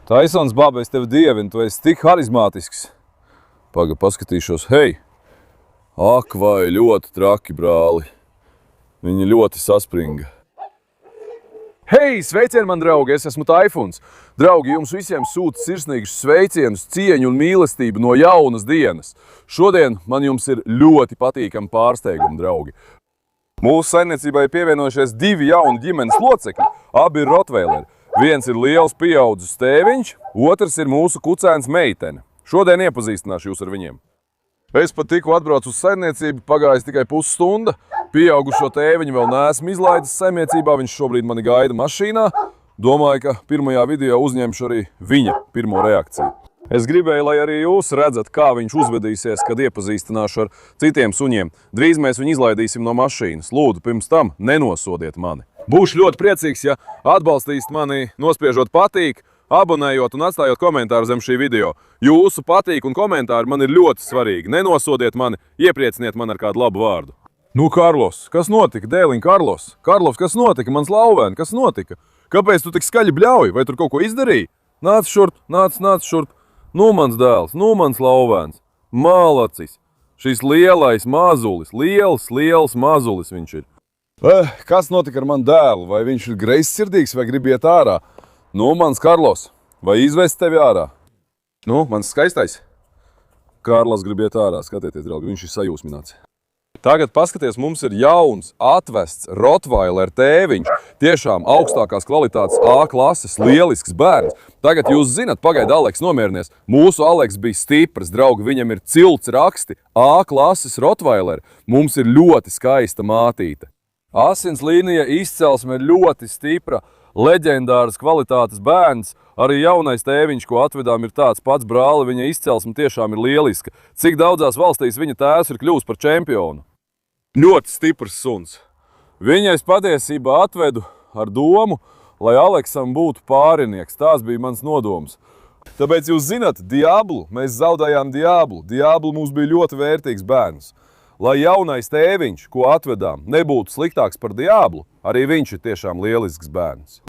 Taisons, baba, es tevi dievinu, tu esi tik harizmātisks. Paskatīšos, hei! Ak, vai ļoti traki, brāli. Viņi ļoti saspringa. Hei, sveicien, man draugi, es esmu Taifuns. Draugi, jums visiem sūta sirsnīgus sveicienus, cieņu un mīlestību no jaunas dienas. Šodien man jums ir ļoti patīkami pārsteigumi, draugi. Mūsu saimniecībai pievienojušies 2 jauni ģimenes locekļi, abi ir rotveileri. Viens ir liels pieaudzis tēviņš, otrs ir mūsu kucēns meitene. Šodien iepazīstināšu jūs ar viņiem. Es pat tikko atbraucu uz saimniecību, pagājis tikai pusstunda. Pieaugušo tēviņu vēl neesmu izlaidis saimniecībā, viņš šobrīd mani gaida mašīnā. Domāju, ka pirmajā video uzņemšu arī viņa pirmo reakciju. Es gribēju, lai arī jūs redzat, kā viņš uzvedīsies, kad iepazīstināšu ar citiem suņiem. Drīz mēs viņu izlaidīsim no mašīnas. Lūdzu, pirms tam nenosodiet mani. Būšu ļoti priecīgs, ja atbalstīsiet mani, nospiežot patīk, abonējot un atstājot komentāru zem šī video. Jūsu patīk un komentāri man ir ļoti svarīgi. Nenosodiet mani, ieprieciniet mani ar kādu labu vārdu. Nu, Karlos, kas notika? Dēliņ, Karlos, kas notika? Mans lauvēn, kas notika? Kāpēc tu tik skaļi bļauji? Vai tur kaut ko izdarīji? Nāc šurp, nāc šurp. Nu, mans dēls, nu, mans lauvēns. Malacis. Šis lielais mazulis, liels mazulis viņš ir. Kas notika ar manu dēlu? Vai viņš ir greizsirdīgs vai grib iet ārā? Nu, mans Karlos, vai izvest tevi ārā? Nu, mans skaistais? Karlos grib iet ārā, skatieties, draugi, viņš ir sajūsmināts. Tagad paskaties, mums ir jauns, atvests rotvailer tēviņš. Tiešām augstākās kvalitātes A klases lielisks bērns. Tagad jūs zinat, pagaida Aleks nomierinies. Mūsu Aleks bija stiprs, draugi, viņam ir cilts raksti. A klases rotvailer. Mums ir ļoti skaista mātīte. Asins līnija izcelsme ir ļoti stipra, leģendāras kvalitātes bērns. Arī jaunais tēviņš, ko atvedām, ir tāds pats brāli, viņa izcelsme tiešām ir lieliska. Cik daudzās valstīs viņa tēvs ir kļuvis par čempionu. Ļoti stiprs suns. Viņa es patiesībā atvedu ar domu, lai Aleksam būtu pārinieks. Tās bija mans nodoms. Tāpēc jūs zinat, Diablu, mēs zaudējām Diablu. Diablu mums bija ļoti vērtīgs bērns. Lai jaunais tēviņš, ko atvedām, nebūtu sliktāks par Diablu, arī viņš ir tiešām lielisks bērns.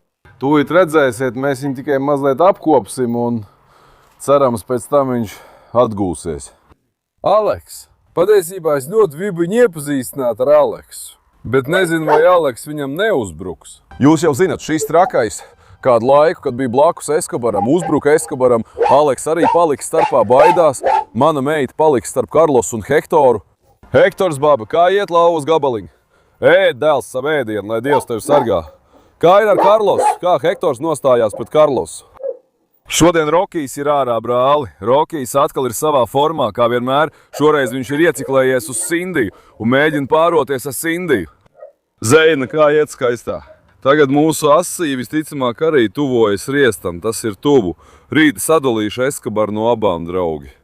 Tūlīt redzēsiet, mēs viņu tikai mazliet apkopsim un cerams pēc tam viņš atgūsies. Aleks, patiesībā es ļoti gribu viņu iepazīstināt ar Aleksu, bet nezinu, vai Aleks viņam neuzbruks. Jūs jau zinat, šis trakais kādu laiku, kad bija blakus Eskobaram, uzbruka Eskobaram, Aleks arī palika starpā baidās, mana meita palika starp Karlosu un Hektoru. Hektors, baba, kā iet lauvas gabaliņi? Ēd, dēls, savu ēdienu, lai Dievs tevi sargā. Kā ir ar Karlosu? Kā Hektors nostājās pret Karlosu? Šodien Rokijs ir ārā, brāli. Rokijs atkal ir savā formā, kā vienmēr. Šoreiz viņš ir ieciklējies uz Sindiju un mēģina pāroties ar Sindiju. Zeina, kā iet skaistā? Tagad mūsu asī visticamāk arī tuvojas riestam, tas ir tuvu. Rīt sadalīšu Eskobaru no abām, draugi.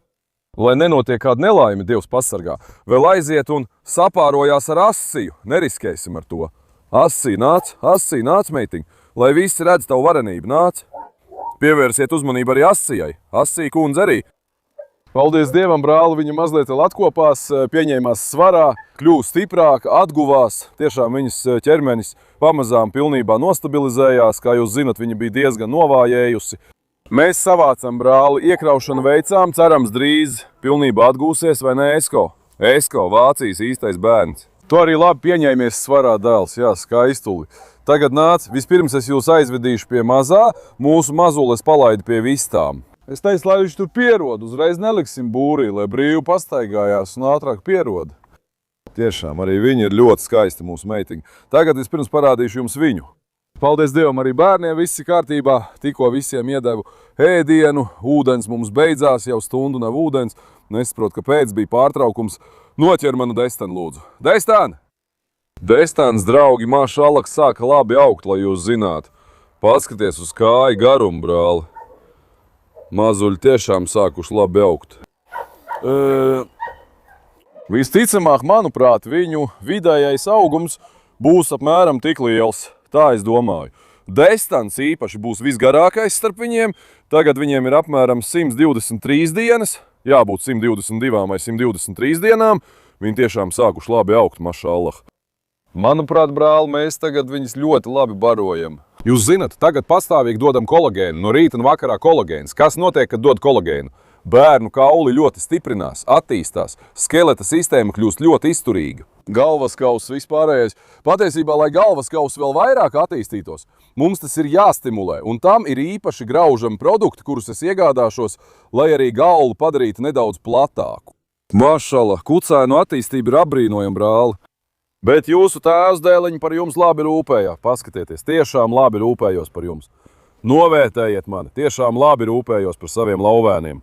Lai nenotiek kāda nelaime, Dievs pasargā, vēl aiziet un sapārojās ar asiju. Neriskēsim ar to. Asī, nāc, meitiņ, lai visi redz tavu varenību, nāc. Pievērsiet uzmanību arī asijai. Asī kundze arī. Paldies Dievam, brāli, viņa mazliet vēl atkopās, pieņēmās svarā, kļūst stiprāka, atguvās. Tiešām viņas ķermenis pamazām pilnībā nostabilizējās, kā jūs zinat, viņa bija diezgan novājējusi. Mēs savācam brāli, iekraušanu veicām, cerams drīz pilnībā atgūsies, vai ne, Esko? Esko, Vācijas īstais bērns. Tu arī labi pieņēmies svarā, dēls, jā, skaistuli. Tagad nāc, vispirms es jūs aizvedīšu pie mazā, mūsu mazules palaidu pie vistām. Es teicu, lai viņš tur pierod, uzreiz neliksim būrī, lai brīvi pastaigājās un ātrāk pierod. Tiešām, arī viņa ir ļoti skaista mūsu meitiņa. Tagad es pirms parādīšu jums viņu. Paldies Dievam, arī bērniem viss ir kārtībā, tikko visiem iedevu ēdienu, ūdens mums beidzās, jau stundu nav ūdens, nesaprotu, kāpēc bija pārtraukums. Noķer manu Destanu, lūdzu. Destan! Destans, draugi, mašalak sāka labi augt, lai jūs zinātu. Paskaties uz kāju garumu, brāli. Mazuļi tiešām sākuši labi augt. Visticamāk, manuprāt, viņu vidējais augums būs apmēram tik liels. Tā es domāju. Destans īpaši būs visgarākais starp viņiem. Tagad viņiem ir apmēram 123 dienas. Jābūt 122 vai 123 dienām. Viņi tiešām sākuši labi augt, mašallah. Manuprāt, brāli, mēs tagad viņus ļoti labi barojam. Jūs zināt, tagad pastāvīgi dodam kolagēnu, no rīta un vakarā kolagēns. Kas notiek, kad dod kolagēnu? Bērnu kauli ļoti stiprinās, attīstās, skeleta sistēma kļūst ļoti izturīga. Galvaskauss vispārējais. Patiesībā, lai galvaskauss vēl vairāk attīstītos, mums tas ir jāstimulē, un tam ir īpaši graužami produkti, kurus es iegādāšos, lai arī galvu padarītu nedaudz platāku. Mašala, kucēnu attīstība ir apbrīnojama, brāli. Bet jūsu tēvs dēliņi par jums labi rūpējās. Paskatieties, tiešām labi rūpējos par jums. Novērtējiet mani, tiešām labi rūpējos par saviem lauvēniem.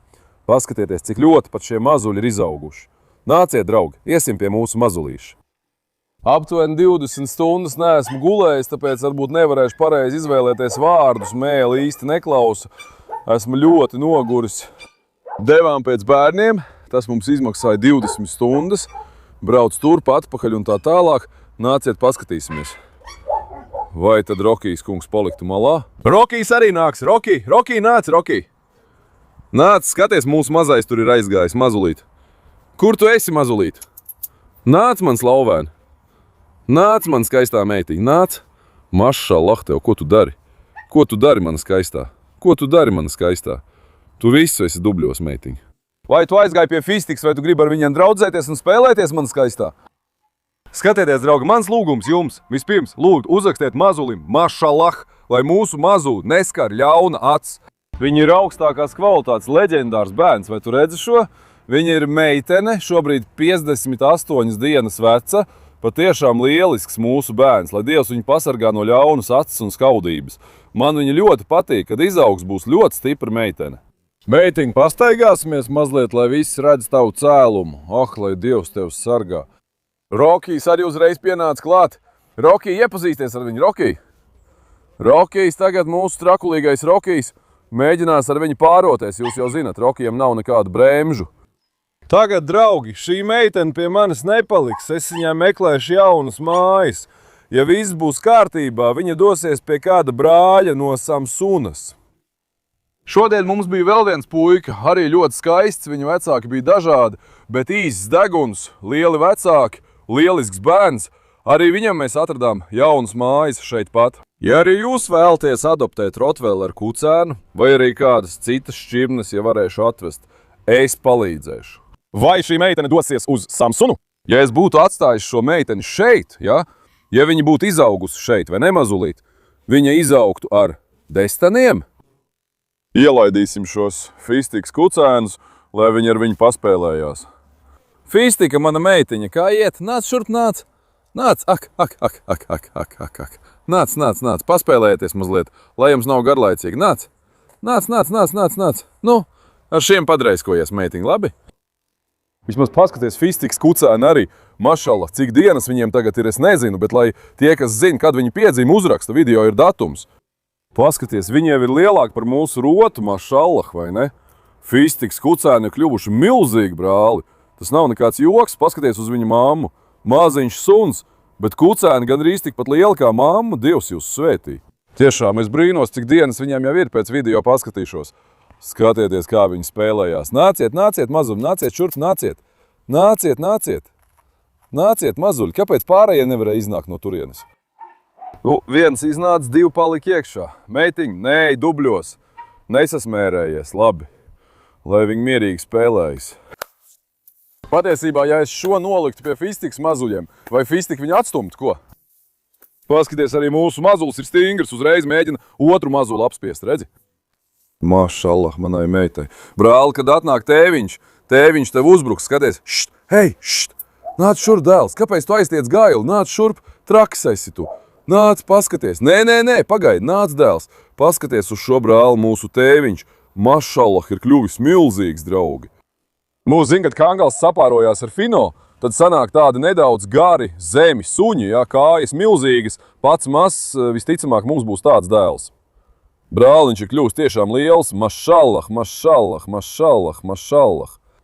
Paskatieties, cik ļoti pat šie mazuļi ir izauguši. Nāciet, draugi, iesim pie mūsu mazulīša. Aptuveni 20 stundas neesmu gulējis, tāpēc varbūt nevarēšu pareizi izvēlēties vārdus, mēli īsti neklausa. Esmu ļoti noguris. Devām pēc bērniem, tas mums izmaksāja 20 stundas. Brauc turp atpakaļ un tā tālāk. Nāciet, paskatīsimies. Vai tad Rokijs kungs paliktu malā? Rokijs arī nāks. Roki, nāc, Roki. Nāc, skaties, mūsu mazais tur ir aizgājis, mazulīt. Kur tu esi, mazulīt? Nāc, mans lauvēn. Nāc, man skaistā meitiņa, nāc. Mašallah tev, ko tu dari? Ko tu dari, mana skaistā? Ko tu dari, mana skaistā? Tu visu esi dubļos, meitiņa. Vai tu aizgāji pie fistiks, vai tu gribi ar viņiem draudzēties un spēlēties, man skaistā? Skatieties, draugi, mans lūgums jums. Vispirms, lūgt, uzrakstiet mazulim, mašallah, lai mūsu mazuli neskar ļauna acs. Viņa ir augstākās kvalitātes leģendārs bērns, vai tu redzi šo? Viņa ir meitene, šobrīd 58 dienas veca, patiešām lielisks mūsu bērns, lai Dievs viņu pasargā no ļaunas acis un skaudības. Man viņa ļoti patīk, kad izaugs būs ļoti stipra meitene. Meitiņ, pastaigāsimies mazliet, lai visi redz tavu cēlumu. Lai Dievs tev sargā. Rokijs arī uzreiz pienāca klāt. Roki, iepazīsties ar viņu, Roki. Rokijs tagad mūsu trakulīgais Rokijs mēģinās ar viņu pāroties. Jūs jau zinat, Rokijam nav nekādu brēmžu. Tagad, draugi, šī meitene pie manis nepaliks. Es viņai meklēšu jaunas mājas. Ja viss būs kārtībā, viņa dosies pie kāda brāļa no Samsunas. Šodien mums bija vēl viens puika, arī ļoti skaists, viņa vecāki bija dažādi, bet īsts deguns, lieli vecāki, lielisks bērns, arī viņam mēs atradām jaunas mājas šeit pat. Ja arī jūs vēlaties adoptēt Rottweileru kucēnu, vai arī kādas citas šķirnes, ja varēšu atvest, es palīdzēšu. Vai šī meitene dosies uz Samsunu? Ja es būtu atstājis šo meiteni šeit, ja viņa būtu izaugusi šeit, vai nemazulīt, viņa izaugtu ar destaniem. Ielaidīsim šos fistikas kucēnus, lai viņi ar viņu paspēlējās. Fistika, mana meitiņa, kā iet? Nāc šurp, nāc. Nāc, ak. Nāc, paspēlējieties mazliet, lai jums nav garlaicīgi. Nāc. Nu, ar šiem padreiskojies, meitiņa, labi? Vismaz paskaties, fistikas kucēni arī. Mašallah, cik dienas viņiem tagad ir, es nezinu, bet lai tie, kas zina, kad viņi piedzīvo, uzraksta, video ir datums. Paskaties, viņiem ir lielāki par mūsu rotu, mašallah, vai ne? Fistikas kucēni ir kļuvuši milzīgi, brāli. Tas nav nekāds joks, paskaties uz viņu mammu. Maziņš suns, bet kucēni gandrīz tikpat lieli kā mamma, Dievs jūs svētī. Tiešām, es brīnos, cik dienas viņiem jau ir, pēc video paskatīšos. Skatieties, kā viņi spēlējās. Nāciet, mazuli, nāciet šurp, nāciet. Nāciet, mazuļi, kāpēc pārējie nevarēja iznākt no turienes? Viens iznāca, divi palika iekšā. Meitiņ, nē, dubļos. Nesasmērējies, labi. Lai viņi mierīgi spēlējas. Patiesībā, ja es šo noliktu pie fistikas mazuļiem, vai fistika viņu atstumtu, ko? Paskaties, arī mūsu mazulis ir stingrs, uzreiz mēģina otru mazuli apspiest, redzi? Mašallah, manai meitai. Brāli, kad atnāk tēviņš tev uzbruks, skaties, št, nāc šurp, dēls, kāpēc tu aiztiec gailu, nāc šurp, traks esi tu. Nāc, paskaties, nē, pagaidi, nāc, dēls, paskaties uz šo brāli, mūsu tēviņš, mašallah, ir kļuvis milzīgs, draugi. Mūs zin, kad kangals sapārojās ar Fino, tad sanāk tādi nedaudz gari, zemi, suņi, kājas milzīgas, pats mazs, visticamāk mums būs tāds dēls. Brāliņš ir kļuvis tiešām liels, mašallah.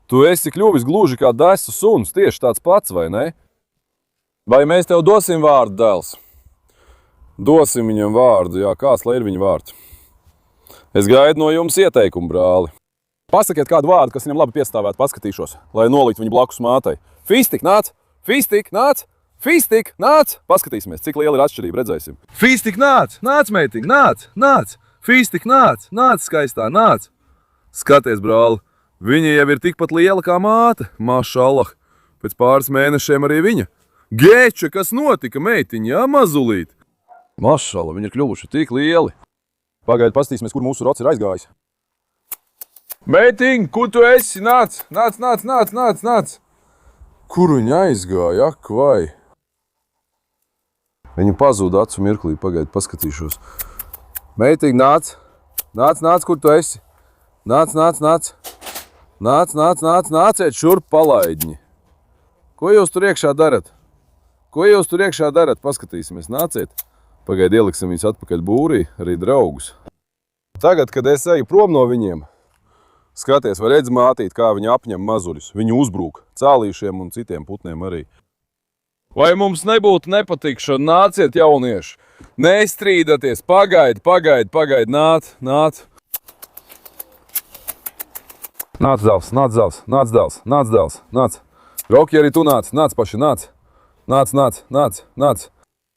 Tu esi kļuvis gluži kā desu suns, tieši tāds pats, vai ne? Vai mēs tev dosim vārdu, dēls? Dosim viņam vārdu, kāds lai ir viņa vārds. Es gaidu no jums ieteikumu, brāli. Pasakiet kādu vārdu, kas viņam labi piestāvētu, paskatīšos, lai noliktu viņu blakus mātei. Fistik, nāc! Fīstik, nāc! Paskatīsimies, cik liela ir atšķirība, redzēsim. Fīstik, nāc! Nāc, meitiņ, nāc! Nāc! Fīstik, nāc! Nāc, skaistā, nāc! Skaties, brāli, viņa jau ir tikpat liela kā māte, mašallah. Pēc pāris mēnešiem arī viņa. Gēča, kas notika, meitiņ, jā, mazulīt? Mašallah, viņi ir kļuvuši tik lieli. Pagaidi, pastīsimies, kur mūsu rots ir aizgājis. Meitiņ, kur tu esi? Nāc, nāc, nāc, nāc, nāc, nāc! Kur viņa aizgāja, ak vai? Viņa pazuda acu mirklī, pagaidi, paskatīšos. Meitiņ, nāc! Nāc, nāc, kur tu esi? Nāc, nāc, nāc! Nāc, nāc, nāc, nāciet šurp palaidņi! Ko jūs tur iekšā darat? Ko jūs tur iekšā darat? Paskatīsimies, nāciet! Pagaidi, ieliksim viņus atpakaļ būrī, arī draugus. Tagad, kad es eju prom no viņiem, skaties, var redz mātīt, kā viņi apņem mazuļus. Viņi uzbrūk cālīšiem un citiem putniem arī. Vai mums nebūtu nepatikšana? Nāciet, jaunieši! Nestrīdaties! Pagaidi, pagaidi, pagaidi! Nāc, nāc! Nāc, dēls, nāc, dēls, nāc, dēls, nāc, dēls, nāc! Roki, arī tu nāc, nāc paši, nāc! Nāc, nāc, nāc, nāc!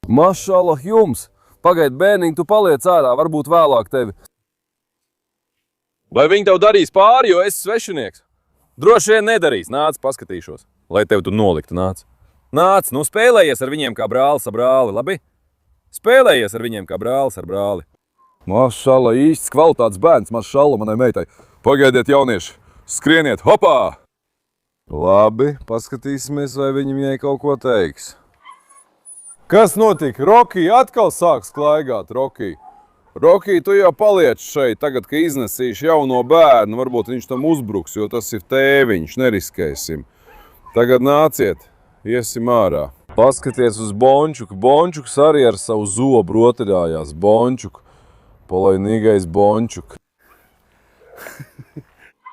Mašallah jums! Pagaidi, bērniņ, tu paliec ārā, varbūt vēlāk tevi. Vai viņi tev darīs pāri, jo esi svešinieks? Droši vien nedarīs. Nāc, paskatīšos. Lai tev tu noliktu, nāc. Nāc, nu spēlējies ar viņiem kā brālis ar brāli, labi? Spēlējies ar viņiem kā brālis ar brāli. Mašallah, īsts kvalitātes bērns, mašallah manai meitai. Pagaidiet, jaunieši, skrieniet, hopā! Labi, paskatīsimies, vai viņi viņai kaut ko teiks. Kas notika? Roki atkal sāks klaigāt, Roki. Roki, tu jau paliec šeit, tagad, ka iznesīšu jauno bērnu, varbūt viņš tam uzbruks, jo tas ir tēviņš, neriskēsim. Tagad nāciet, iesim ārā. Paskaties uz Bončuku. Bončuks arī ar savu zobu rotaļājās. Bončuk, palainīgais Bončuk.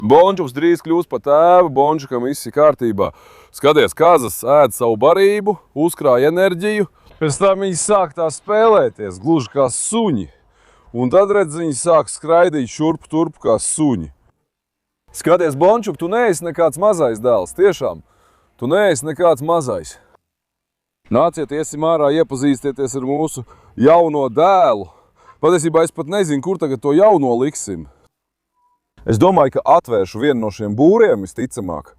Bončuks drīz kļūs par tēvu, Bončukam viss ir kārtībā. Skaties, kazas ēd savu barību, uzkrāja enerģiju, pēc tam viņi sāk tā spēlēties, gluži kā suņi. Un tad, redz, viņi sāk skraidīt šurp turp kā suņi. Skaties, Bončuk, tu neesi nekāds mazais dēls, tiešām. Tu neesi nekāds mazais. Nāciet, iesim ārā, iepazīstieties ar mūsu jauno dēlu. Patiesībā es pat nezinu, kur tagad to jauno liksim. Es domāju, ka atvēršu vienu no šiem būriem, visticamāk.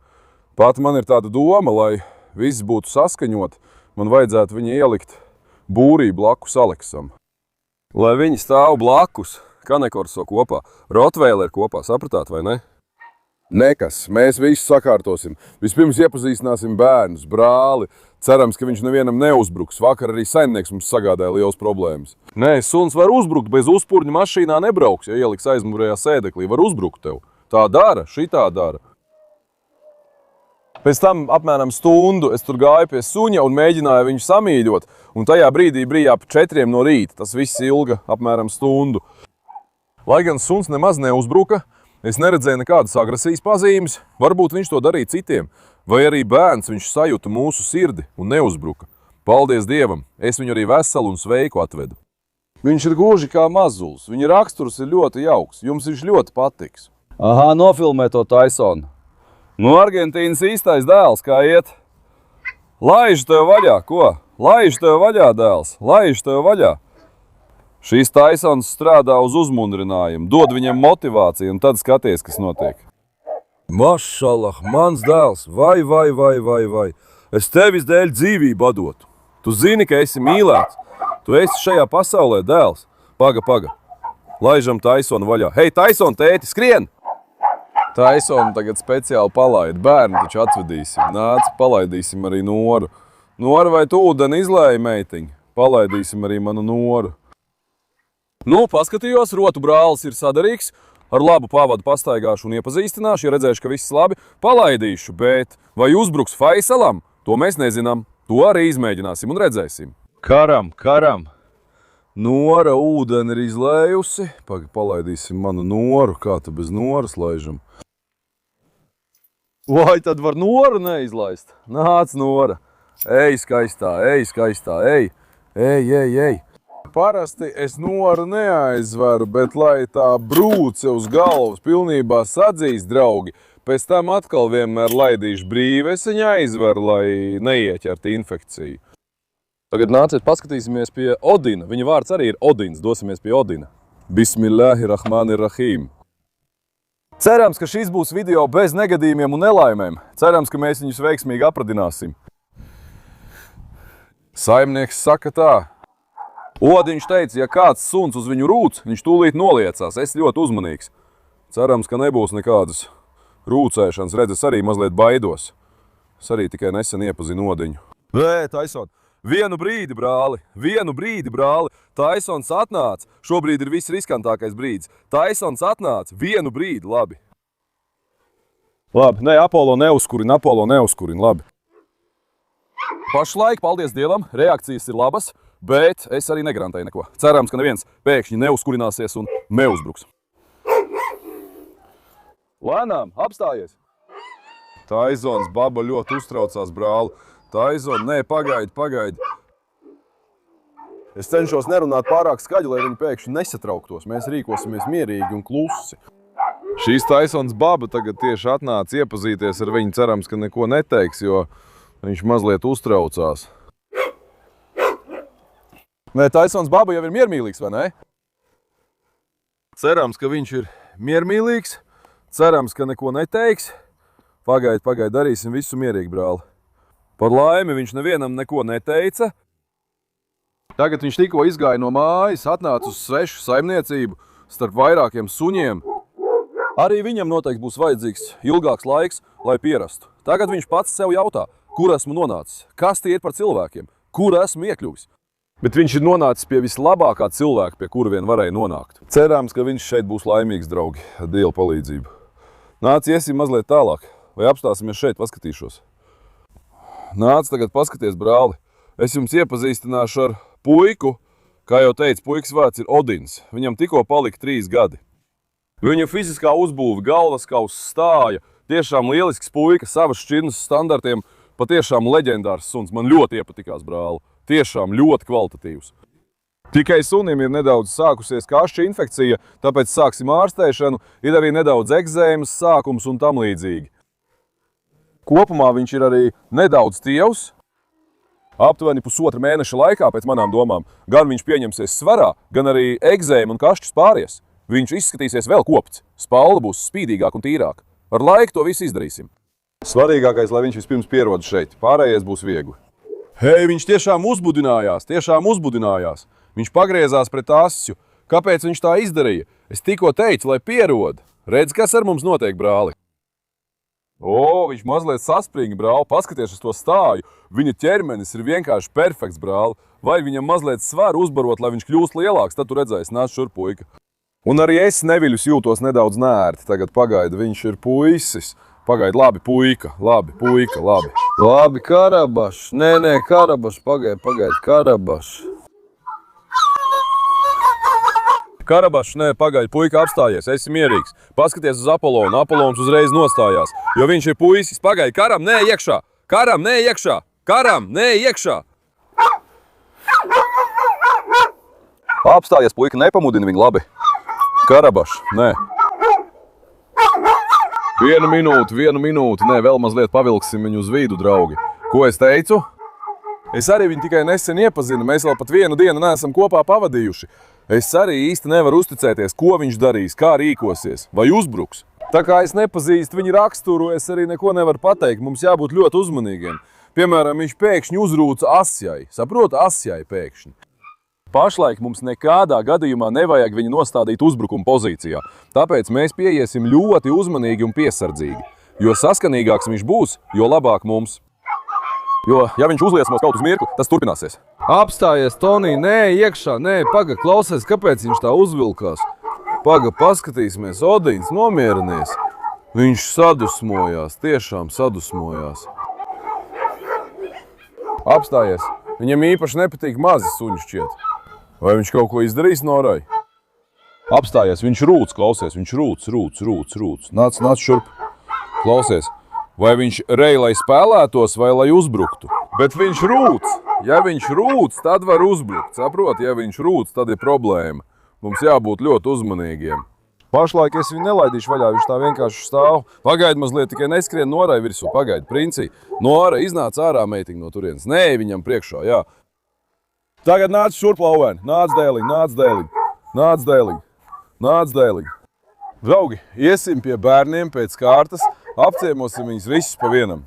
Pat man ir tāda doma, lai viss būtu saskaņot, man vajadzētu viņu ielikt būrī blakus Aleksam. Lai viņi stāv blakus, Kanekorso kopā, Rottweileri kopā, sapratāt vai ne? Nekas, mēs visu sakārtosim. Vispirms iepazīstināsim bērnus, brāli. Cerams, ka viņš nevienam neuzbruks. Vakar arī saimnieks mums sagādāja liels problēmas. Nē, suns var uzbrukt, bez uzpurņa mašīnā nebrauks, ja ieliks aizmugurējā sēdeklī. Var uzbrukt tev. Tā dara, šitā dara. Pēc tam apmēram stundu es tur gāju pie suņa un mēģināju viņu samīļot. Un tajā brīdī bija ap 4 no rīta. Tas viss ilga apmēram stundu. Lai gan suns nemaz neuzbruka, es neredzēju nekādas agresijas pazīmes. Varbūt viņš to darīja citiem. Vai arī bērns viņš sajuta mūsu sirdi un neuzbruka. Paldies Dievam, es viņu arī veselu un sveiku atvedu. Viņš ir gluži kā mazulis. Viņa raksturs ir ļoti jauks. Jums viņš ļoti patiks. Aha, nofilmē to Taisonu. Nu, Argentīnas īstais dēls, kā iet? Laiž tev vaļā, ko? Laiž tev vaļā, dēls, laiž tev vaļā. Šīs Taisons strādā uz uzmundrinājumu, dod viņam motivāciju un tad skaties, kas notiek. Mašallah, mans dēls, vai. Es tevis dēļ dzīvību atdotu. Tu zini, ka esi mīlēts. Tu esi šajā pasaulē, dēls. Paga. Laižam Taisonu vaļā. Hei, Taison, tēti, skrien! Taisonu tagad speciāli palaid. Bērnu taču atvedīsim. Nāc, palaidīsim arī Noru. Nora, vai tu ūdeni izlēji, meitiņ? Palaidīsim arī manu Noru. Nu, paskatījos, rotu brālis ir sadarīgs. Ar labu pavadu pastaigāšu un iepazīstināšu, ja redzēšu, ka viss labi, palaidīšu. Bet vai uzbruks Faisalam? To mēs nezinām. To arī izmēģināsim un redzēsim. Karam. Nora ūdeni ir izlējusi. Palaidīsim manu Noru. Kā tu bez Noras laižam? Vai tad var Noru neizlaist? Nāc, Nora. Ej, skaistā, ej. Parasti es Noru neaizveru, bet lai tā brūce uz galvas pilnībā sadzīs, draugi, pēc tam atkal vienmēr laidīšu brīvi, es viņu aizveru, lai neieķertu infekciju. Tagad nāciet paskatīsimies pie Odina. Viņa vārds arī ir Odins. Dosimies pie Odina. Bismillahirrahmanirrahim. Cerams, ka šis būs video bez negadījumiem un nelaimēm. Cerams, ka mēs viņus veiksmīgi apradināsim. Saimnieks saka tā. Odiņš teica, ja kāds suns uz viņu rūc, viņš tūlīt noliecās. Es ļoti uzmanīgs. Cerams, ka nebūs nekādas rūcēšanas. Redz, es arī mazliet baidos. Es arī tikai nesen iepazinu Odiņu. Taisot. Vienu brīdi, brāli. Taisons atnāca. Šobrīd ir visriskantākais brīdis. Taisons atnāca. Vienu brīdi, labi. Labi, Apollo neuzkurina, labi. Pašlaik, paldies Dievam, reakcijas ir labas, bet es arī negarantēju neko. Cerams, ka neviens pēkšņi neuzkurināsies un neuzbruks. Lēnām, apstājies. Taisons baba ļoti uztraucās, brāli. Taisons, pagaidi. Es cenšos nerunāt pārāk skaļi, lai viņi pēkšņi nesatrauktos. Mēs rīkosimies mierīgi un klusi. Šīs Taisons baba tagad tieši atnāca iepazīties ar viņu. Cerams, ka neko neteiks, jo viņš mazliet uztraucās. Taisons baba jau ir miermīlīgs, vai ne? Cerams, ka viņš ir miermīlīgs. Cerams, ka neko neteiks. Pagaidi, darīsim visu mierīgi, brāli. Par laimi viņš nevienam neko neteica. Tagad viņš tikko izgāja no mājas, atnāca uz svešu saimniecību starp vairākiem suņiem. Arī viņam noteikti būs vajadzīgs ilgāks laiks, lai pierastu. Tagad viņš pats sev jautā, kur esmu nonācis, kas tie ir par cilvēkiem, kur esmu iekļuvis. Bet viņš ir nonācis pie vislabākā cilvēka, pie kura vien varēja nonākt. Cerams, ka viņš šeit būs laimīgs, draugi, ar Dieva palīdzību. Nāc, iesim mazliet tālāk, vai apstāsimies šeit, paskatīšos. Nāc tagad paskaties, brāli. Es jums iepazīstināšu ar puiku. Kā jau teicu, puikas vārds ir Odins. Viņam tikko palika 3 gadi. Viņa fiziskā uzbūve, galvaskauss, stāja. Tiešām lielisks puika, savas šķirnes standartiem. Patiešām leģendārs suns. Man ļoti iepatikās, brāli. Tiešām ļoti kvalitatīvs. Tikai sunim ir nedaudz sākusies kašķa infekcija, tāpēc sāksim ārstēšanu. Ir arī nedaudz ekzēmas sākums un tam līdzīgi. Kopumā viņš ir arī nedaudz tievs. Aptuveni 1,5 mēneša laikā, pēc manām domām, gan viņš pieņemsies svarā, gan arī ekzēma un kašķis pāries. Viņš izskatīsies vēl kopts. Spalva būs spīdīgāk un tīrāk. Ar laiku to visu izdarīsim. Svarīgākais, lai viņš vispirms pierod šeit. Pārējais būs viegli. Hei, viņš tiešām uzbudinājās. Viņš pagriezās pret asju. Kāpēc viņš tā izdarīja? Es tikko teicu, lai pierod. Redz, kas ar mums notiek, brāli? Viņš mazliet saspringa, brāli. Paskaties uz to stāju. Viņa ķermenis ir vienkārši perfekts, brāli. Vai viņam mazliet svaru uzbarot, lai viņš kļūst lielāks, tad tu redzēsi, nāc šurp, puika. Un arī es neviļus jūtos nedaudz nērti. Tagad pagaidi, viņš ir puisis. Pagaidi, labi, puika. Labi, Karabašs. Nē, Karabašs, pagaidi, Karabašs. Karabašs, pagaidi, puika apstājies, esi mierīgs. Paskaties uz Apollonu, Apollons uzreiz nostājās, jo viņš ir puisis. Pagaidi, karam, nē, iekšā! Apstājies, puika, nepamudini viņu, labi. Karabašs, nē. Vienu minūti, vēl mazliet pavilksim viņu uz vidu, draugi. Ko es teicu? Es arī viņu tikai nesen iepazinu, mēs vēl pat vienu dienu neesam kopā pavadījuši. Es arī īsti nevaru uzticēties, ko viņš darīs, kā rīkosies, vai uzbruks. Tā kā es nepazīstu viņa raksturu, es arī neko nevaru pateikt, mums jābūt ļoti uzmanīgiem. Piemēram, viņš pēkšņi uzrūca asjai, saproti, asjai pēkšņi. Pašlaik mums nekādā gadījumā nevajag viņu nostādīt uzbrukuma pozīcijā, tāpēc mēs pieiesim ļoti uzmanīgi un piesardzīgi. Jo saskanīgāks viņš būs, jo labāk mums. Jo, ja viņš uzliesmos kaut uz mirkli, tas turpināsies. Apstājies, Tonī, iekšā, klausies, kāpēc viņš tā uzvilkās. Paskatīsimies, Odins, nomierinies. Viņš sadusmojās, tiešām sadusmojās. Apstājies, viņam īpaši nepatīk mazi suņi šķiet. Vai viņš kaut ko izdarīs, Norai? Apstājies, viņš rūc, klausies, viņš rūc. Nāc šurp, klausies. Vai viņš rej, lai spēlētos, vai lai uzbruktu? Bet viņš rūc. Ja viņš rūc, tad var uzbrukt. Saproti, ja viņš rūc, tad ir problēma. Mums jābūt ļoti uzmanīgiem. Pašlaik es viņu nelaidīšu vaļā, viņš tā vienkārši stāv. Pagaidi mazliet, tikai neskrien Norai virsū. Pagaidi, princi. Nora, iznāc ārā, meitiņ, no turienes. Nē, viņam priekšā, jā. Tagad nāc šurp, Lauvēn. Nāc dēliņ, nāc dēliņ. Nāc dēliņ. Nāc dēliņ. Draugi, iesim pie bērniem pēc kārtas, apciemosim viņus visus pa vienam.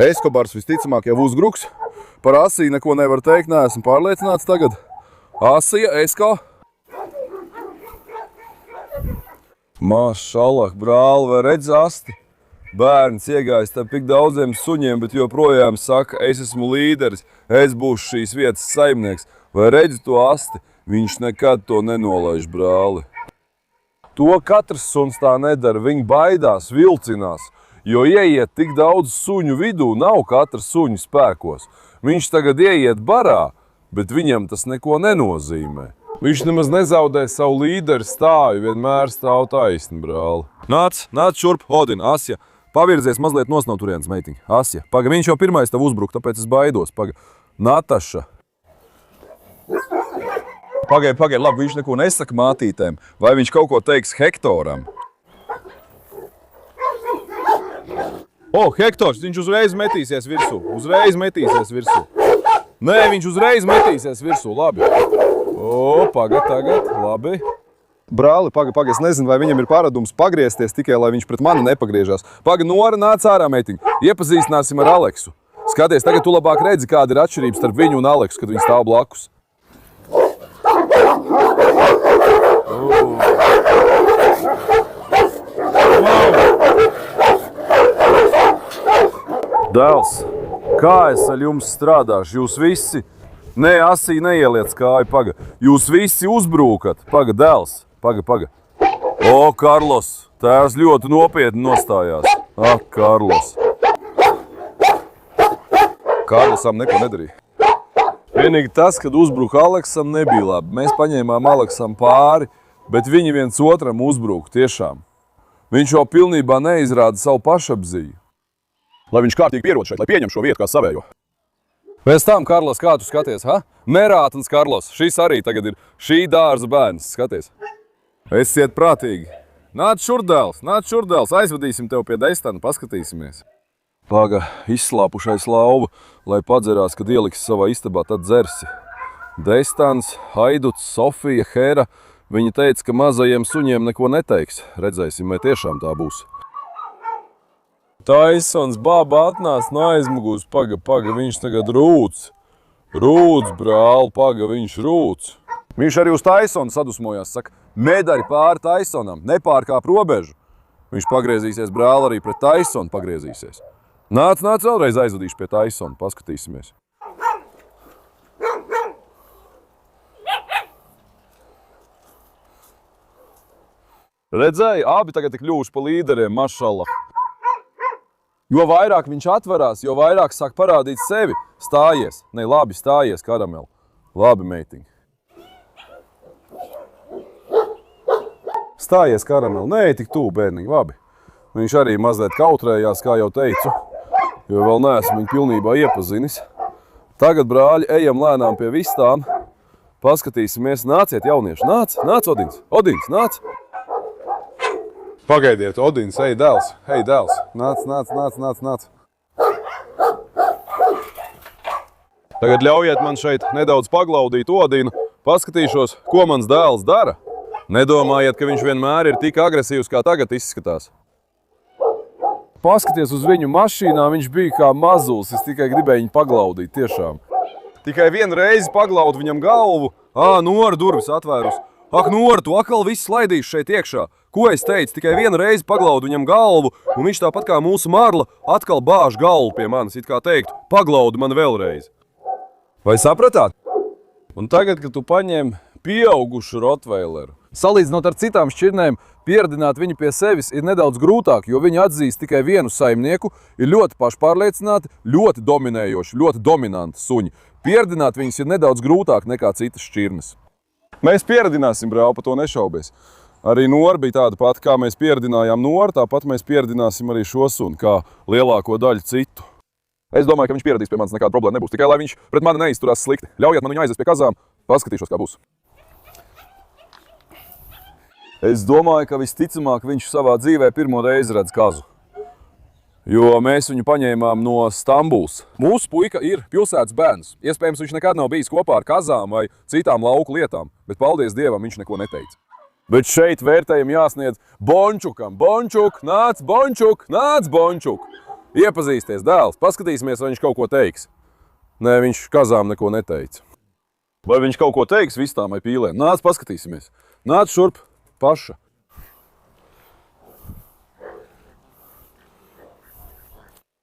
Eskobars visticamāk jau uzbruks. Par Asiju neko nevar teikt, neesmu pārliecināts tagad. Asija, Esko. Mašallah, brāli, vai redz asti? Bērns iegājis tam tik daudziem suņiem, bet joprojām saka, es esmu līderis, es būšu šīs vietas saimnieks. Vai redzi to asti? Viņš nekad to nenolaiž, brāli. To katrs suns tā nedara, viņi baidās, vilcinās, jo ieiet tik daudz suņu vidū nav katrs suņu spēkos. Viņš tagad ieiet barā, bet viņam tas neko nenozīmē. Viņš nemaz nezaudē savu līderi stāju, vienmēr stāv taisni, brāli. Nāc šurp, Odin, Asja. Pavirzies mazliet no turienes, meitiņa. Asja, paga, viņš jau pirmais tev uzbruk, tāpēc es baidos. Paga, Nataša. Pagai, labi, viņš neko nesaka mātītēm. Vai viņš kaut ko teiks Hektoram? O, Hektors, viņš uzreiz metīsies virsū. Nē, viņš uzreiz metīsies virsū, labi. O, paga tagad, labi. Brāli, paga, es nezinu, vai viņam ir paradums pagriezties tikai, lai viņš pret mani nepagriežās. Paga, Nora, nāc ārā, meitiņa. Iepazīstināsim ar Aleksu. Skaties, tagad tu labāk redzi, kāda ir atšķirība starp viņu un Aleksu, kad viņi stāv blakus. Dēls, kā es ar jums strādāšu? Jūs visi... Nē, Asī neieliec kāju, paga. Jūs visi uzbrūkat. Paga, dēls. Paga. O, Karlos, tēvs ļoti nopietni nostājās. Ak, Karlos. Karlosam neko nedarīja. Vienīgi tas, kad uzbruka Aleksam, nebija labi. Mēs paņēmām Aleksam pāri, bet viņi viens otram uzbruka tiešām. Viņš jau pilnībā neizrāda savu pašapziņu. Lai viņš kārtīgi pierod šeit, lai pieņem šo vietu kā savējo. Pēc tam, Karlos, kā tu skaties, ha? Merātens Karlos, šis arī tagad ir šī dārza bērns, skaties. Esiet prātīgi. Nāc šurdēls, aizvadīsim tev pie Destana, paskatīsimies. Paga, izslāpušais lauva, lai padzerās, kad ieliks savā istabā, tad dzersi. Destans, Haiduts, Sofija, Hera, viņi teica, ka mazajiem suņiem neko neteiks. Redzēsim, vai tiešām tā būs. Taisons, baba atnāc no aizmugurs, paga, viņš tagad rūc. Rūc, brāl, paga, viņš rūc. Viņš arī uz Taisonu sadusmojās, saka, nedari pāri Taisonam, nepārkāp robežu. Viņš pagriezīsies, brāl, arī pret Taisonu pagriezīsies. Nāc, vēlreiz aizvadīšu pie Taisona, paskatīsimies. Redzēji, abi tagad ir kļuvuši pa līderiem, mašallah. Jo vairāk viņš atverās, jo vairāk sāk parādīt sevi. Stājies, ne, labi, stājies, Karamel. Labi, meitiņ. Stājies, Karamel. Nē, tik tū, bērniņ, labi. Viņš arī mazliet kautrējās, kā jau teicu, jo vēl neesmu viņu pilnībā iepazinis. Tagad, brāļi, ejam lēnām pie vistām. Paskatīsimies, nāciet, jaunieši. Nāc, Odins, nāc. Pagaidiet, Odins, ej, dēls. Nāc. Tagad ļaujiet man šeit nedaudz paglaudīt Odinu. Paskatīšos, ko mans dēls dara. Nedomājiet, ka viņš vienmēr ir tik agresīvs, kā tagad izskatās. Paskaties uz viņu mašīnā, viņš bija kā mazulis. Es tikai gribēju viņu paglaudīt, tiešām. Tikai vienu reizi paglaudu viņam galvu. Nora durvis atvērus. Ak, Nora, tu atkal viss slaidīši šeit iekšā. Ko es teicu? Tikai vienu reizi paglaudu viņam galvu, un viņš tāpat kā mūsu Marla atkal bāž galvu pie manis, it kā teiktu, paglaudu man vēlreiz. Vai sapratāt? Un tagad, kad tu paņem pieaugušu rotveileru, salīdzinot ar citām šķirnēm, pieredināt viņu pie sevis ir nedaudz grūtāk, jo viņi atzīst tikai vienu saimnieku, ir ļoti pašpārliecināti, ļoti dominējoši, ļoti dominanti suņi. Pieredināt viņus ir nedaudz grūtāk nekā citas šķirnes. Mēs pieredināsim, brāl, pa to nešaubies. Arī Nora bija tāda pati, kā mēs pieredinājām Noru, tāpat mēs pieredināsim arī šo suni, kā lielāko daļu citu. Es domāju, ka viņš pieradīs pie manis, nekāda problēma nebūs, tikai lai viņš pret mani neizturās slikti. Ļaujiet man viņu aizies pie kazām, paskatīšos, kā būs. Es domāju, ka visticamāk viņš savā dzīvē pirmo reizi redz kazu. Jo mēs viņu paņēmām no Stambuls. Mūsu puika ir pilsētas bērns. Iespējams, viņš nekad nav bijis kopā ar kazām vai citām lauku lietām, bet paldies Dievam, viņš neko neteica. Bet šeit vērtējumi jāsniedz Bončukam. Bončuk, nāc, Bončuk, nāc, Bončuk. Iepazīsties, dēls, paskatīsimies, vai viņš kaut ko teiks. Nē, viņš kazām neko neteica. Vai viņš kaut ko teiks vistām vai pīlēm? Nāc, paskatīsimies. Nāc šurp, paša.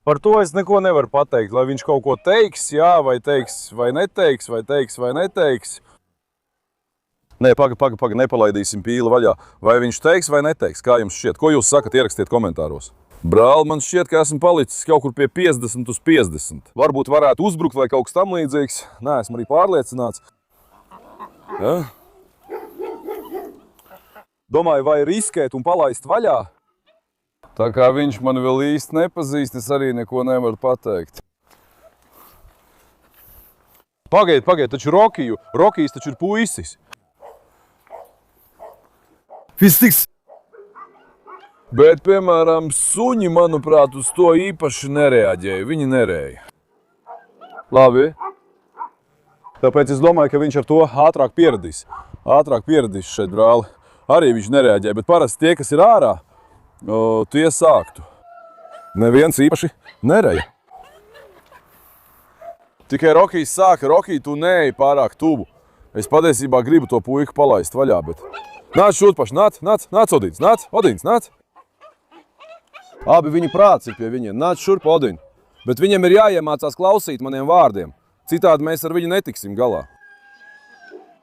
Par to es neko nevaru pateikt, lai viņš kaut ko teiks, jā, vai teiks, vai neteiks, vai teiks, vai neteiks. Nē, paga, nepalaidīsim pīli vaļā. Vai viņš teiks vai neteiks, kā jums šķiet? Ko jūs sakat, ierakstiet komentāros. Brāl, man šķiet, ka esmu palicis kaut kur pie 50 uz 50. Varbūt varētu uzbrukt vai kaut kas tam līdzīgs. Nē, esmu arī pārliecināts. Ja? Domāju, vai riskēt un palaist vaļā? Tā kā viņš mani vēl īsti nepazīst, es arī neko nevaru pateikt. Pagaid, taču Rokijs taču ir puisis. Viss tiks. Bet, piemēram, suņi, manuprāt, uz to īpaši nereaģēja. Viņi nerēja. Labi. Tāpēc es domāju, ka viņš ar to ātrāk pieradīs. Ātrāk pieradīs šeit, brāli. Arī viņš nereaģēja, bet parasti tie, kas ir ārā, tie sāktu. Neviens īpaši nereja. Tikai Rokijs sāka. Rokij, tu neej pārāk tuvu. Es patiesībā gribu to puiku palaist vaļā, bet... Nāc šūt paši, nāc, Odīns, nāc. Abi viņa prāts ir pie viņiem. Nāc šurp, Odin. Bet viņam ir jāiemācās klausīt maniem vārdiem. Citādi mēs ar viņu netiksim galā.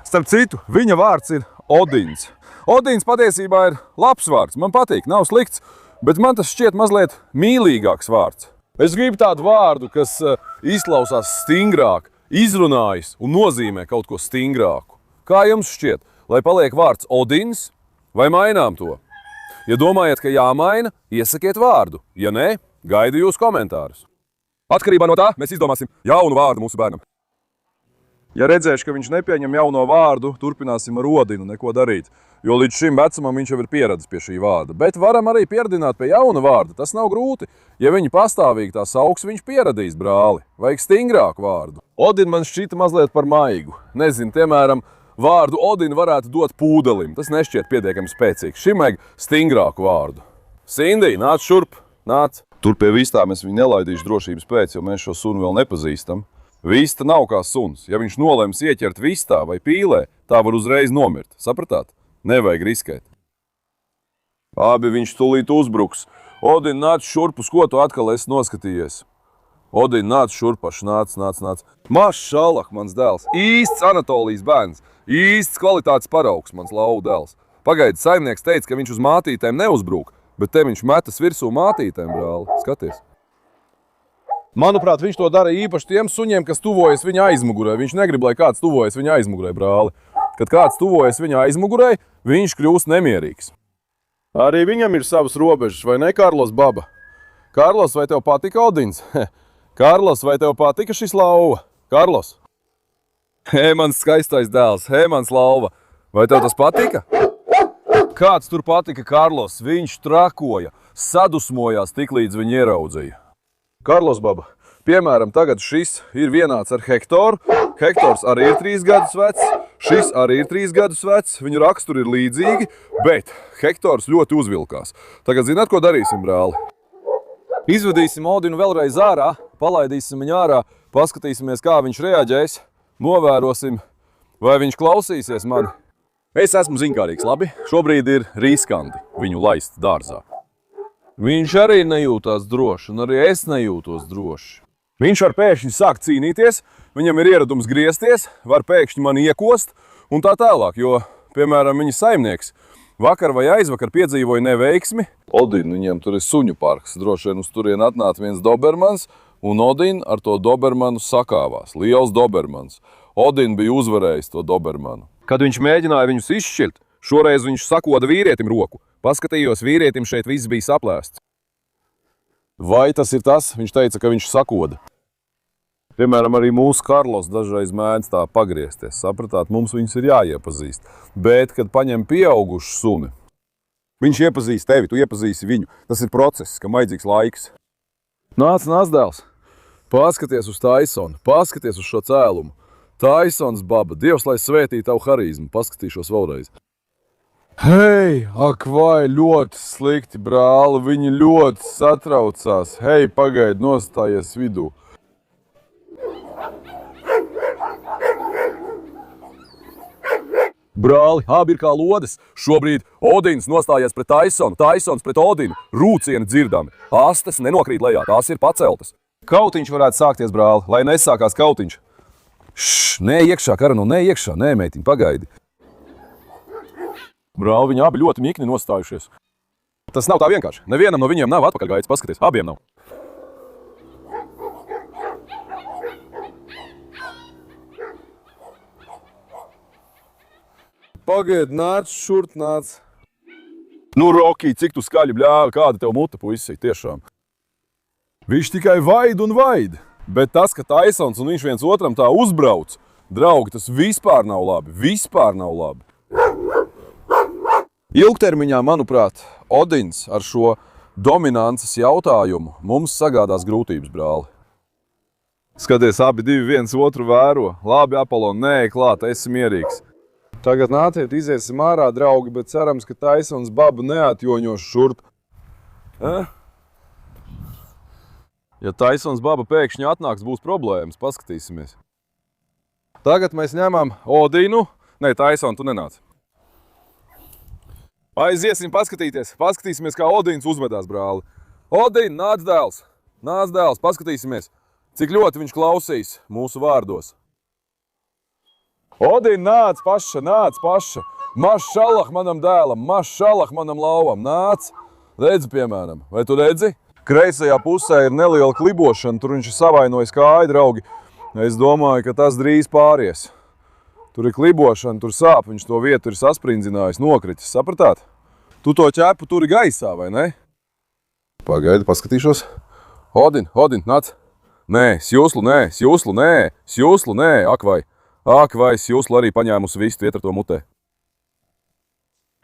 Starp citu, viņa vārds ir Odins. Odins patiesībā ir labs vārds. Man patīk, nav slikts, bet man tas šķiet mazliet mīlīgāks vārds. Es gribu tādu vārdu, kas izklausās stingrāk, izrunājas un nozīmē kaut ko stingrāku. Kā jums šķiet? Lai paliek vārds Odins, vai mainām to? Ja domājat, ka jāmaina, iesakiet vārdu. Ja nē, gaidu jūs komentārus. Atkarībā no tā mēs izdomāsim jaunu vārdu mūsu bērnam. Ja redzēšu, ka viņš nepieņem jauno vārdu, turpināsim ar Odinu neko darīt. Jo līdz šim vecumam viņš jau ir pieradis pie šī vārda. Bet varam arī pieradināt pie jauna vārda. Tas nav grūti. Ja viņi pastāvīgi tā sauks, viņš pieradīs, brāli. Vajag stingrāku vārdu. Odin man šķita mazliet par maigu. Nezinu, piemēram, vārdu Odin varētu dot pūdelim. Tas nešķiet pietiekami spēcīgs. Šim vajag stingrāku vārdu. Sindī, nāc šurp, nāc. Tur pie vistām es viņu nelaidīšu drošības pēc, jo mēs šo sunu vēl nepazīstam. Vista nav kā suns. Ja viņš nolems ieķert vistā vai pīlē, tā var uzreiz nomirt. Sapratāt? Nevajag riskēt. Abi viņš tūlīt uzbruks. Odin, nāc šurp, uz ko tu atkal esi noskatījies? Odin, nāc šurp, paši, nāc. Mašallah, mans dēls. Īsts Anatolijas bērns. Īsts kvalitātes paraugs, mans lauva dēls. Pagaidi, saimnieks teica, ka viņš uz mātītēm neuzbrūk, bet te viņš metas virsū mātītēm, brāli. Skaties. Manuprāt, viņš to dara īpaši tiem suņiem, kas tuvojas viņa aizmugurē. Viņš negrib, lai kāds tuvojas viņa aizmugurē, brāli. Kad kāds tuvojas viņa aizmugurē, viņš kļūst nemierīgs. Arī viņam ir savas robežas, vai ne, Karlos baba? Karlos, vai tev patika Odins? Karlos, vai tev patika šis lauva? Karlos? Hei, mans skaistais dēls, hei, mans lauva. Vai tev tas patika? Kāds tur patika Karlos? Viņš trakoja, sadusmojās tik līdz viņu ieraudzīja. Karlos baba, piemēram, tagad šis ir vienāds ar Hektoru. Hektors arī ir 3 gadus vecs, šis arī ir 3 gadus vecs, viņu raksturi ir līdzīgi, bet Hektors ļoti uzvilkās. Tagad zināt, ko darīsim, brāli? Izvedīsim Odinu vēlreiz ārā, palaidīsim viņu ārā, paskatīsimies, kā viņš reaģēs, novērosim, vai viņš klausīsies mani. Es esmu zinkārīgs, labi? Šobrīd ir riskanti viņu laist dārzā. Viņš arī nejūtās droši, un arī es nejūtos droši. Viņš var pēkšņi sākt cīnīties, viņam ir ieradums griezties, var pēkšņi mani iekost un tā tālāk, jo, piemēram, viņa saimnieks vakar vai aizvakar piedzīvoja neveiksmi. Odin, viņiem tur ir suņu parks, droši vien uz turien atnāca viens dobermans, un Odin ar to dobermanu sakāvās, liels dobermans. Odin bija uzvarējis to dobermanu. Kad viņš mēģināja viņus izšķirt, šoreiz viņš sakoda vīrietim roku. Paskatījos, vīrietim šeit viss bija saplēsts. Vai tas ir tas? Viņš teica, ka viņš sakoda. Piemēram, arī mūsu Karlos dažreiz mēdz tā pagriezties. Sapratāt, mums viņus ir jāiepazīst. Bet, kad paņem pieaugušu suni, viņš iepazīst tevi, tu iepazīsi viņu. Tas ir process, kam vajadzīgs laiks. Nāc, dēls. Paskaties uz Taisonu, paskaties uz šo cēlumu. Taisons, baba, Dievs, lai svētī tavu harizmu. Paskatīšos vēlreiz. Hei, ak vai, ļoti slikti, brāli, viņi ļoti satraucās. Hei, pagaidi, nostājies vidū. Brāli, abi ir kā lodes. Šobrīd Odins nostājies pret Taisonu, Taisons pret Odinu. Rūcieni dzirdami. Astes nenokrīt lejā, tās ir paceltas. Kautiņš varētu sākties, brāli, lai nesākās kautiņš. Nē, iekšā, Karano, nē, iekšā, nē, meitiņ, pagaidi. Brāli, viņi abi ļoti mikni nostājušies. Tas nav tā vienkārši. Nevienam no viņiem nav atpakaļgājis, paskaties, abiem nav. Pagaid, nāc šurt, nāc. Nu, Roki, cik tu skaļi bļāvi, kāda tev muta, puisi, tiešām. Viņš tikai vaid un vaid. Bet tas, ka Taisons un viņš viens otram tā uzbrauc, draugi, tas vispār nav labi. Vispār nav labi. Ilgtermiņā, manuprāt, Odins ar šo dominances jautājumu mums sagādās grūtības, brāli. Skaties, abi divi viens otru vēro. Labi, Apolon, nē, klāt, esi mierīgs. Tagad nāciet, iziesim ārā, draugi, bet cerams, ka Taisons babu neatjoņos šurp. Ja Taisons baba pēkšņi atnāks, būs problēmas, paskatīsimies. Tagad mēs ņemam Odinu. Nē, Taison, tu nenāc. Aiziesim paskatīties. Paskatīsimies, kā Odins uzvedās, brāli. Odin, nāc dēls, paskatīsimies, cik ļoti viņš klausīs mūsu vārdos. Odin, nāc paša. Mašallah manam dēlam, mašallah manam lauvam, nāc. Redzi, piemēram, vai tu redzi? Kreisajā pusē ir neliela klibošana, tur viņš ir savainojis kāju, draugi. Es domāju, ka tas drīz pāries. Tur ir klibošana, tur sāp, viņš to vietu ir sasprindzinājis, nokritis, sapratāt? Tu to ķepu turi gaisā, vai ne? Pagaidi, paskatīšos. Odin, nāc. Nē, sjūslu, nē, ak vai, sjūslu arī paņēmusi vistu, iet ar to mutē.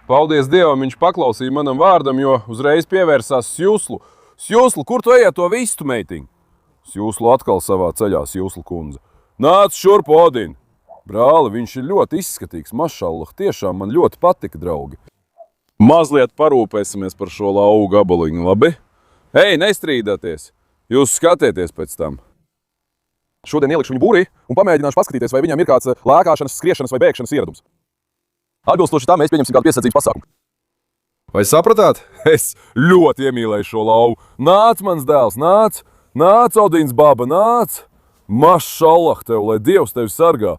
Paldies Dievam, viņš paklausīja manam vārdam, jo uzreiz pievērsās sjūslu. Sjūslu, kur tu ejat to vistu, meitiņ? Sjūslu atkal savā ceļā, Sjūslu kundze. Nāc šurp, Odin! Brāli, viņš ir ļoti izskatīgs, mašallah, tiešām man ļoti patika, draugi. Mazliet parūpēsimies par šo lauvu gabaliņu, labi? Ei, nestrīdāties! Jūs skatieties pēc tam. Šodien ielikšu viņu būrī un pamēģināšu paskatīties, vai viņam ir kāds lēkāšanas, skriešanas vai bēgšanas ieradums. Atbilstoši tam mēs pieņemsim kādu piesardzības pasākumu. Vai sapratāt? Es ļoti iemīlēju šo lauvu. Nāc, mans dēls, nāc! Nāc, Odins baba, nāc! Mašallah tev, lai Dievs tevi sargā!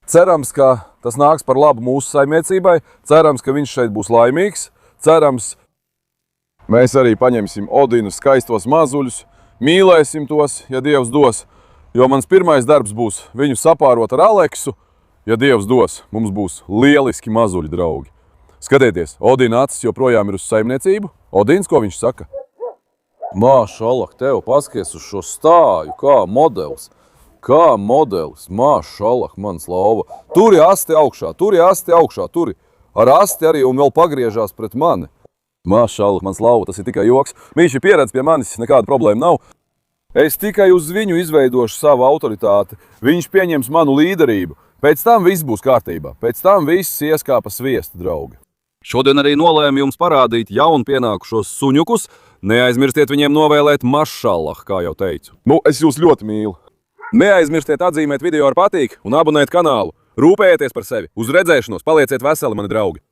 Cerams, ka tas nāks par labu mūsu saimniecībai. Cerams, ka viņš šeit būs laimīgs. Cerams, mēs arī paņemsim Odinu skaistos mazuļus, mīlēsim tos, ja Dievs dos. Jo mans pirmais darbs būs viņu sapārot ar Aleksu. Ja Dievs dos, mums būs lieliski mazuļi, draugi. Skatieties, Odina acis joprojām ir uz saimniecību. Odins, ko viņš saka? Mašallah, tev paskaties uz šo stāju, kā modelis. Mašallah, mans lauva. Turi asti augšā, turi. Ar asti arī un vēl pagriežās pret mani. Mašallah, mans lauva, tas ir tikai joks. Viņš ir pieredz pie manis, nekāda problēma nav. Es tikai uz viņu izveidošu savu autoritāti. Viņš pieņems manu līderību. Pēc tam viss būs kārtībā. Pēc tam viss ies kā pa sviestu, draugi. Šodien arī nolēmu jums parādīt jaunu pienākušos suņukus. Neaizmirstiet viņiem novēlēt mašallah, kā jau teicu. Es jūs ļoti mīlu. Neaizmirstiet atzīmēt video ar patīk un abonēt kanālu. Rūpējieties par sevi. Uz redzēšanos, palieciet veseli, mani draugi.